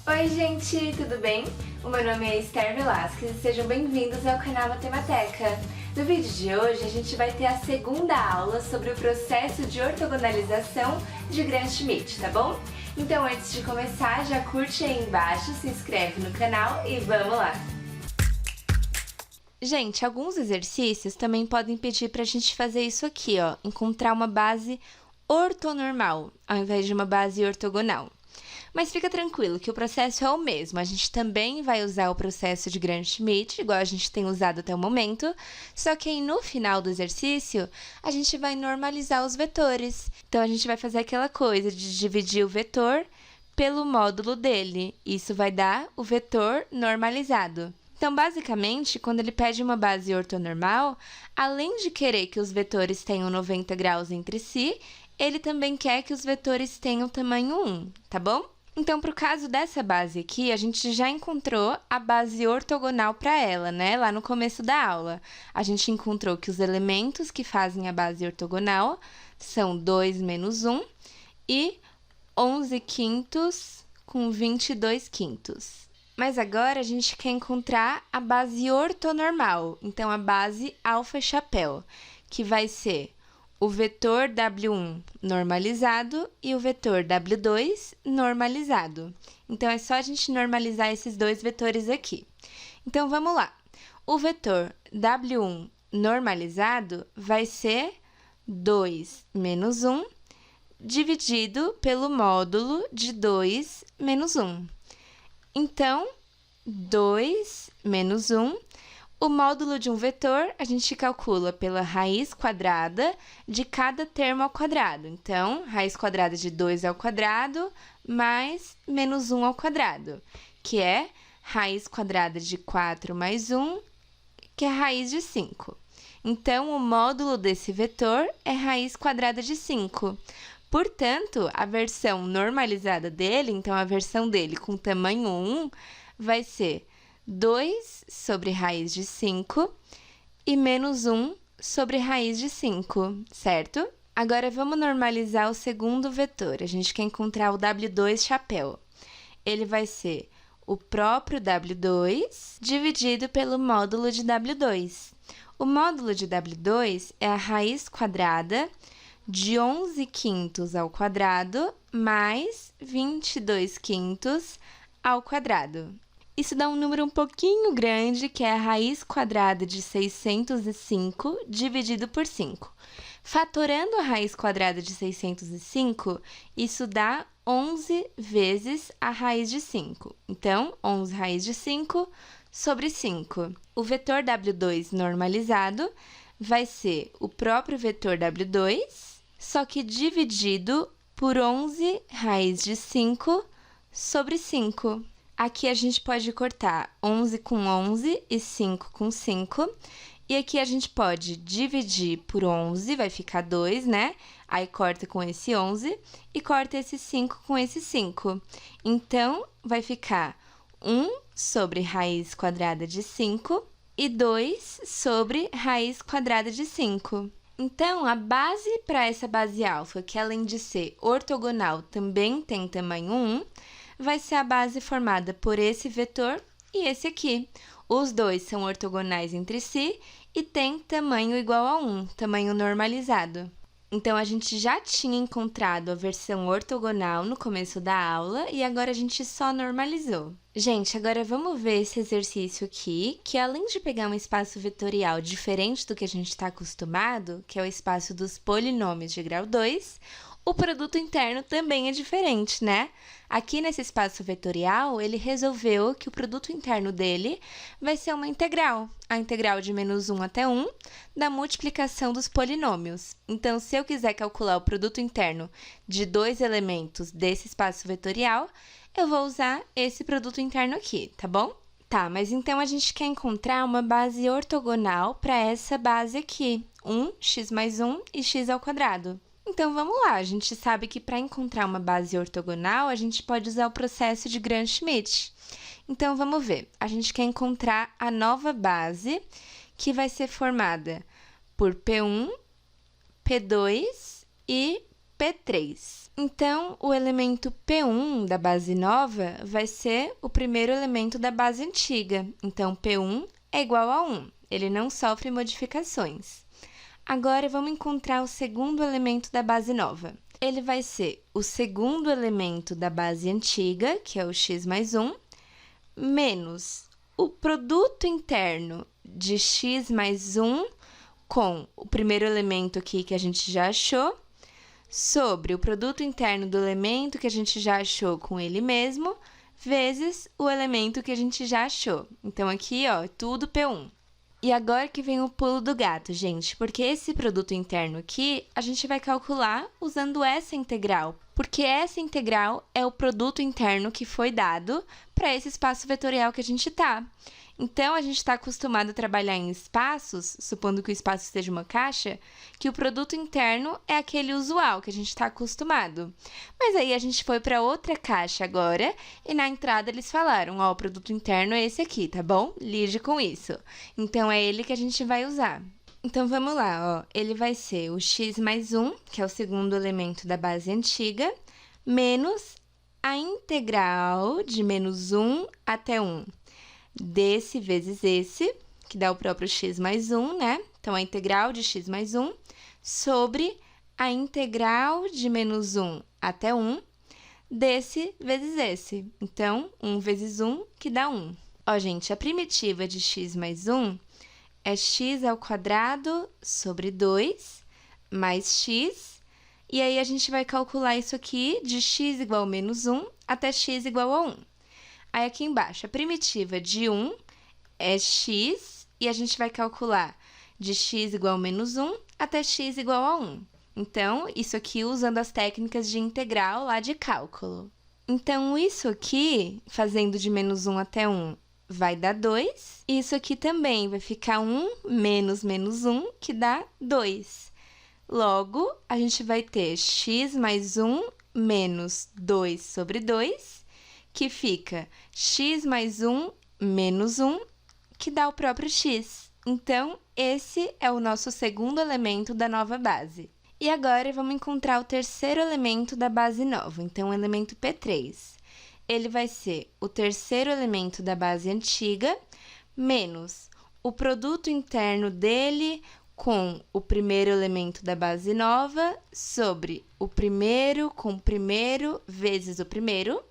Oi gente, tudo bem? O meu nome é Esther Velasquez e sejam bem-vindos ao canal Matemateca. No vídeo de hoje a gente vai ter a segunda aula sobre o processo de ortogonalização de Gram-Schmidt, tá bom? Então antes de começar, já curte aí embaixo, se inscreve no canal e vamos lá! Gente, alguns exercícios também podem pedir para a gente fazer isso aqui, ó, encontrar uma base ortonormal, ao invés de uma base ortogonal. Mas fica tranquilo que o processo é o mesmo, a gente também vai usar o processo de Gram-Schmidt, igual a gente tem usado até o momento, só que aí no final do exercício, a gente vai normalizar os vetores. Então, a gente vai fazer aquela coisa de dividir o vetor pelo módulo dele, isso vai dar o vetor normalizado. Então, basicamente, quando ele pede uma base ortonormal, além de querer que os vetores tenham 90 graus entre si, ele também quer que os vetores tenham tamanho 1, tá bom? Então, para o caso dessa base aqui, a gente já encontrou a base ortogonal para ela, né? Lá no começo da aula. A gente encontrou que os elementos que fazem a base ortogonal são 2 menos 1 e 11 quintos com 22 quintos. Mas agora a gente quer encontrar a base ortonormal, então a base alfa-chapéu, que vai ser o vetor W1 normalizado e o vetor W2 normalizado. Então, é só a gente normalizar esses dois vetores aqui. Então, vamos lá. O vetor W1 normalizado vai ser 2 menos 1 dividido pelo módulo de 2 menos 1. Então, 2 menos 1, o módulo de um vetor a gente calcula pela raiz quadrada de cada termo ao quadrado. Então, raiz quadrada de 2 ao quadrado mais menos 1 ao quadrado, que é raiz quadrada de 4 mais 1, que é raiz de 5. Então, o módulo desse vetor é raiz quadrada de 5. Portanto, a versão normalizada dele, então a versão dele com tamanho 1, vai ser 2 sobre raiz de 5 e menos 1 sobre raiz de 5, certo? Agora, vamos normalizar o segundo vetor. A gente quer encontrar o W2 chapéu. Ele vai ser o próprio W2 dividido pelo módulo de W2. O módulo de W2 é a raiz quadrada de 11 quintos ao quadrado mais 22 quintos ao quadrado. Isso dá um número um pouquinho grande, que é a raiz quadrada de 605 dividido por 5. Fatorando a raiz quadrada de 605, isso dá 11 vezes a raiz de 5. Então, 11 raiz de 5 sobre 5. O vetor W2 normalizado vai ser o próprio vetor W2, só que dividido por 11 raiz de 5 sobre 5. Aqui a gente pode cortar 11 com 11 e 5 com 5. E aqui a gente pode dividir por 11, vai ficar 2, né? Aí corta com esse 11 e corta esse 5 com esse 5. Então, vai ficar 1 sobre raiz quadrada de 5 e 2 sobre raiz quadrada de 5. Então, a base para essa base alfa, que além de ser ortogonal também tem tamanho 1, vai ser a base formada por esse vetor e esse aqui. Os dois são ortogonais entre si e têm tamanho igual a 1, tamanho normalizado. Então, a gente já tinha encontrado a versão ortogonal no começo da aula e agora a gente só normalizou. Gente, agora vamos ver esse exercício aqui, que além de pegar um espaço vetorial diferente do que a gente está acostumado, que é o espaço dos polinômios de grau 2, o produto interno também é diferente, né? Aqui nesse espaço vetorial, ele resolveu que o produto interno dele vai ser uma integral, a integral de menos 1 até 1 da multiplicação dos polinômios. Então, se eu quiser calcular o produto interno de dois elementos desse espaço vetorial, eu vou usar esse produto interno aqui, tá bom? Tá, mas então a gente quer encontrar uma base ortogonal para essa base aqui, 1x mais 1 e x ao quadrado. Então, vamos lá. A gente sabe que para encontrar uma base ortogonal, a gente pode usar o processo de Gram-Schmidt. Então, vamos ver. A gente quer encontrar a nova base, que vai ser formada por P1, P2 e P3. Então, o elemento P1 da base nova vai ser o primeiro elemento da base antiga. Então, P1 é igual a 1, ele não sofre modificações. Agora, vamos encontrar o segundo elemento da base nova. Ele vai ser o segundo elemento da base antiga, que é o x mais 1, menos o produto interno de x mais 1 com o primeiro elemento aqui que a gente já achou, sobre o produto interno do elemento que a gente já achou com ele mesmo, vezes o elemento que a gente já achou. Então, aqui, ó, é tudo P1. E agora que vem o pulo do gato, gente, porque esse produto interno aqui, a gente vai calcular usando essa integral, porque essa integral é o produto interno que foi dado para esse espaço vetorial que a gente está. Então, a gente está acostumado a trabalhar em espaços, supondo que o espaço seja uma caixa, que o produto interno é aquele usual que a gente está acostumado. Mas aí a gente foi para outra caixa agora e na entrada eles falaram, ó, o produto interno é esse aqui, tá bom? Lide com isso. Então, é ele que a gente vai usar. Então, vamos lá, ó. Ele vai ser o x mais 1, que é o segundo elemento da base antiga, menos a integral de menos 1 até 1. Desse vezes esse, que dá o próprio x mais 1, né? Então, a integral de x mais 1 sobre a integral de menos 1 até 1, desse vezes esse. Então, 1 vezes 1, que dá 1. Ó, gente, a primitiva de x mais 1 é x ao quadrado sobre 2 mais x. E aí, a gente vai calcular isso aqui de x igual a menos 1 até x igual a 1. Aí, aqui embaixo, a primitiva de 1 é x, e a gente vai calcular de x igual a menos 1 até x igual a 1. Então, isso aqui usando as técnicas de integral lá de cálculo. Então, isso aqui, fazendo de menos 1 até 1, vai dar 2. E isso aqui também vai ficar 1 menos menos 1, que dá 2. Logo, a gente vai ter x mais 1 menos 2 sobre 2, que fica x mais 1 menos 1, que dá o próprio x. Então, esse é o nosso segundo elemento da nova base. E agora, vamos encontrar o terceiro elemento da base nova, então, o elemento P3. Ele vai ser o terceiro elemento da base antiga, menos o produto interno dele com o primeiro elemento da base nova, sobre o primeiro com o primeiro vezes o primeiro,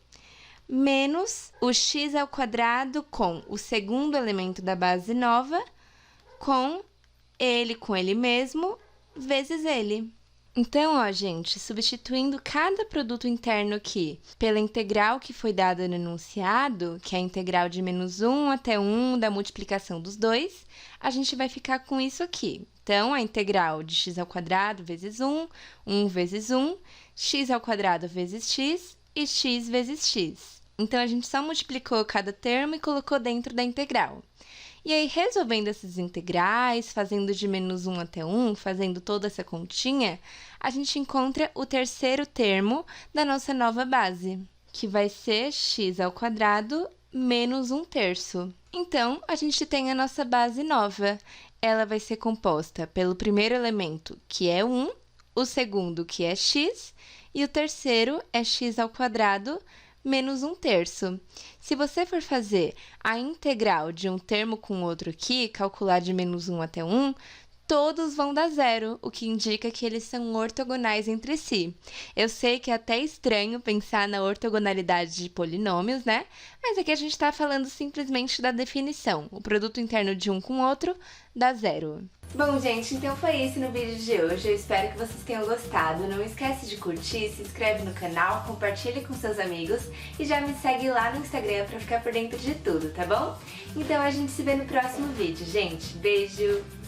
menos o x ao quadrado com o segundo elemento da base nova, com ele mesmo, vezes ele. Então, ó, gente, substituindo cada produto interno aqui pela integral que foi dada no enunciado, que é a integral de menos 1 até 1 da multiplicação dos dois, a gente vai ficar com isso aqui. Então, a integral de x ao quadrado vezes 1, 1 vezes 1, x ao quadrado vezes x e x vezes x. Então, a gente só multiplicou cada termo e colocou dentro da integral. E aí, resolvendo essas integrais, fazendo de menos 1 até 1, fazendo toda essa continha, a gente encontra o terceiro termo da nossa nova base, que vai ser x ao quadrado menos 1/3. Então, a gente tem a nossa base nova. Ela vai ser composta pelo primeiro elemento, que é 1, o segundo, que é x, e o terceiro é x ao quadrado menos 1/3. Se você for fazer a integral de um termo com outro aqui, calcular de menos 1 até 1, todos vão dar zero, o que indica que eles são ortogonais entre si. Eu sei que é até estranho pensar na ortogonalidade de polinômios, né? Mas aqui a gente está falando simplesmente da definição. O produto interno de um com o outro dá zero. Bom, gente, então foi isso no vídeo de hoje. Eu espero que vocês tenham gostado. Não esquece de curtir, se inscreve no canal, compartilhe com seus amigos e já me segue lá no Instagram para ficar por dentro de tudo, tá bom? Então a gente se vê no próximo vídeo, gente. Beijo!